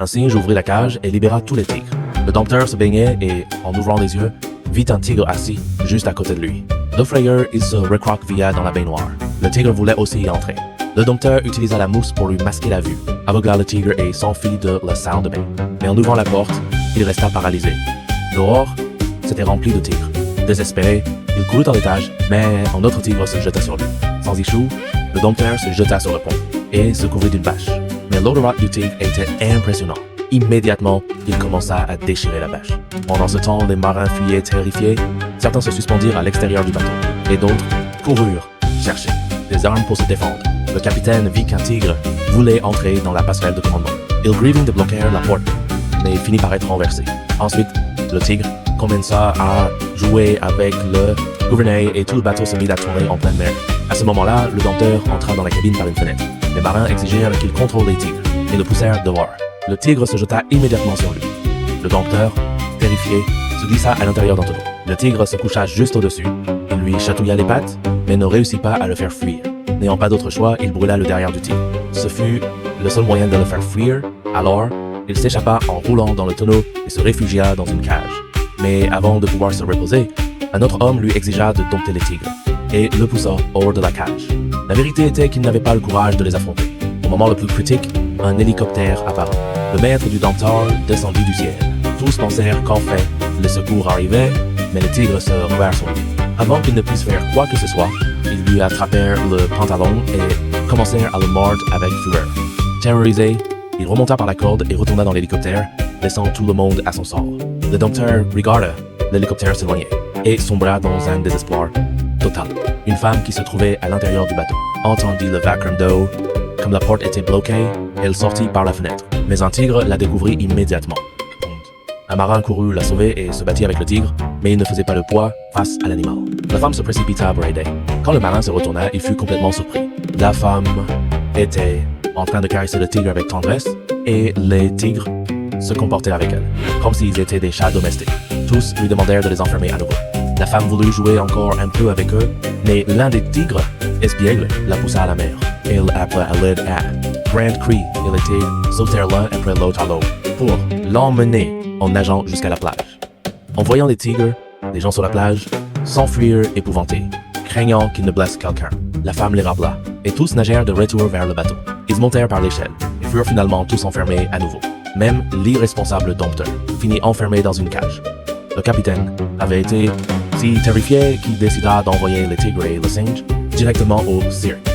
Un singe ouvrit la cage et libéra tous les tigres. Le dompteur se baignait et, en ouvrant les yeux, vit un tigre assis juste à côté de lui. D'effrayeur, il se recroquevilla dans la baignoire. Le tigre voulait aussi y entrer. Le dompteur utilisa la mousse pour lui masquer la vue, aveugla le tigre et s'enfuit de la salle de bain. Mais en ouvrant la porte, il resta paralysé. Dehors, c'était rempli de tigres. Désespéré, il courut en étage, mais un autre tigre se jeta sur lui. Sans issue, le dompteur se jeta sur le pont et se couvrit d'une bâche. Mais l'odorat du tigre était impressionnant. Immédiatement, il commença à déchirer la bâche. Pendant ce temps, les marins fuyaient terrifiés. Certains se suspendirent à l'extérieur du bateau, et d'autres coururent chercher des armes pour se défendre. Le capitaine vit qu'un tigre voulait entrer dans la passerelle de commandement. Ils grieving de bloquer la porte, mais finit par être renversé. Ensuite, le tigre commença à jouer avec le gouvernail et tout le bateau se mit à tourner en pleine mer. À ce moment-là, le dompteur entra dans la cabine par une fenêtre. Les marins exigèrent qu'il contrôle les tigres et le poussèrent dehors. Le tigre se jeta immédiatement sur lui. Le dompteur, terrifié, se glissa à l'intérieur d'un tonneau. Le tigre se coucha juste au-dessus. Il lui chatouilla les pattes, mais ne réussit pas à le faire fuir. N'ayant pas d'autre choix, il brûla le derrière du tigre. Ce fut le seul moyen de le faire fuir, alors il s'échappa en roulant dans le tonneau et se réfugia dans une cage. Mais avant de pouvoir se reposer, un autre homme lui exigea de dompter les tigres et le poussa hors de la cage. La vérité était qu'il n'avait pas le courage de les affronter. Au moment le plus critique, un hélicoptère apparut. Le maître du dompteur descendit du ciel. Tous pensèrent qu'en fait, les secours arrivaient, mais les tigres se ruèrent sur lui. Avant qu'il ne puisse faire quoi que ce soit, ils lui attrapèrent le pantalon et commencèrent à le mordre avec fureur. Terrorisé, il remonta par la corde et retourna dans l'hélicoptère, laissant tout le monde à son sort. Le dompteur regarda l'hélicoptère s'éloigner et sombra dans un désespoir total. Une femme qui se trouvait à l'intérieur du bateau entendit le vacarme d'eau. Comme la porte était bloquée, elle sortit par la fenêtre. Mais un tigre la découvrit immédiatement. Un marin courut la sauver et se battit avec le tigre, mais il ne faisait pas le poids face à l'animal. La femme se précipita pour aider. Quand le marin se retourna, il fut complètement surpris. La femme était en train de caresser le tigre avec tendresse et les tigres se comportaient avec elle, comme s'ils étaient des chats domestiques. Tous lui demandèrent de les enfermer à nouveau. La femme voulut jouer encore un peu avec eux, mais l'un des tigres, espiègle, la poussa à la mer. Elle appela à l'aide à grand cri et les tigres sautèrent l'un après l'autre à l'eau pour l'emmener en nageant jusqu'à la plage. En voyant les tigres, les gens sur la plage s'enfuirent épouvantés, craignant qu'ils ne blessent quelqu'un. La femme les rappela, et tous nagèrent de retour vers le bateau. Ils montèrent par l'échelle, et furent finalement tous enfermés à nouveau. Même l'irresponsable dompteur finit enfermé dans une cage. Le capitaine avait été si terrifié qu'il décida d'envoyer les tigres et le singe directement au cirque.